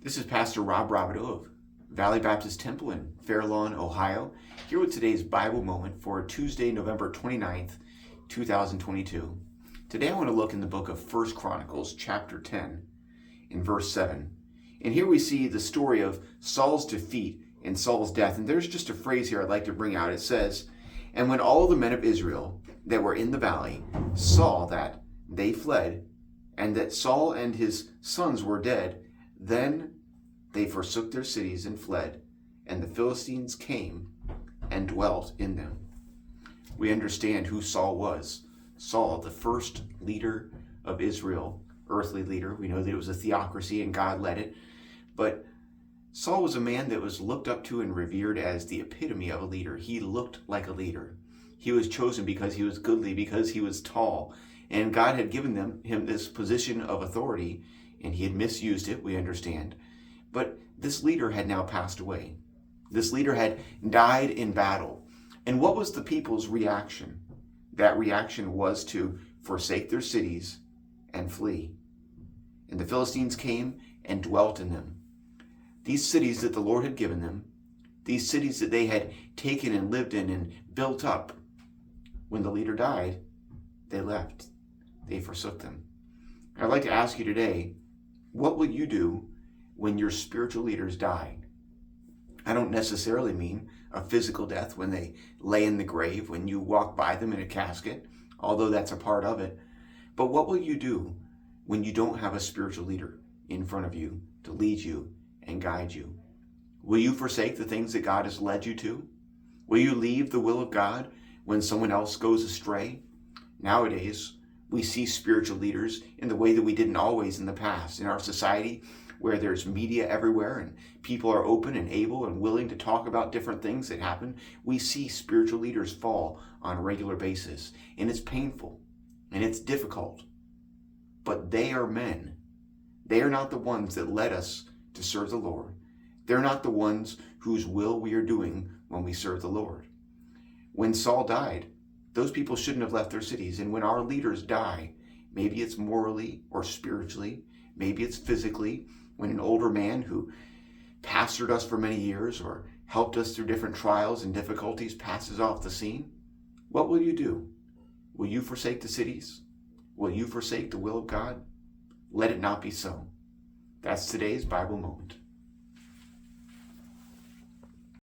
This is Pastor Robideau of Valley Baptist Temple in Fairlawn, Ohio, here with today's Bible moment for Tuesday, November 29th, 2022. Today I want to look in the book of Chronicles, chapter 10, in verse 7. And here we see the story of Saul's defeat and Saul's death. And there's just a phrase here I'd like to bring out. It says, "And when all the men of Israel that were in the valley saw that they fled, and that Saul and his sons were dead, then they forsook their cities and fled, and the Philistines came and dwelt in them." We understand who Saul was. Saul, the first leader of Israel, earthly leader. We know that it was a theocracy and God led it. But Saul was a man that was looked up to and revered as the epitome of a leader. He looked like a leader. He was chosen because he was goodly, because he was tall. And God had given him this position of authority, and he had misused it, we understand. But this leader had now passed away. This leader had died in battle. And what was the people's reaction? That reaction was to forsake their cities and flee. And the Philistines came and dwelt in them. These cities that the Lord had given them, these cities that they had taken and lived in and built up, when the leader died, they left. They forsook them. I'd like to ask you today, what will you do when your spiritual leaders die? I don't necessarily mean a physical death when they lay in the grave, when you walk by them in a casket, although that's a part of it. But what will you do when you don't have a spiritual leader in front of you to lead you and guide you? Will you forsake the things that God has led you to? Will you leave the will of God when someone else goes astray? Nowadays, we see spiritual leaders in the way that we didn't always in the past. In our society, where there's media everywhere and people are open and able and willing to talk about different things that happen, we see spiritual leaders fall on a regular basis. And it's painful and it's difficult. But they are men. They are not the ones that led us to serve the Lord. They're not the ones whose will we are doing when we serve the Lord. When Saul died, those people shouldn't have left their cities. And when our leaders die, maybe it's morally or spiritually, maybe it's physically, when an older man who pastored us for many years or helped us through different trials and difficulties passes off the scene, what will you do? Will you forsake the cities? Will you forsake the will of God? Let it not be so. That's today's Bible moment.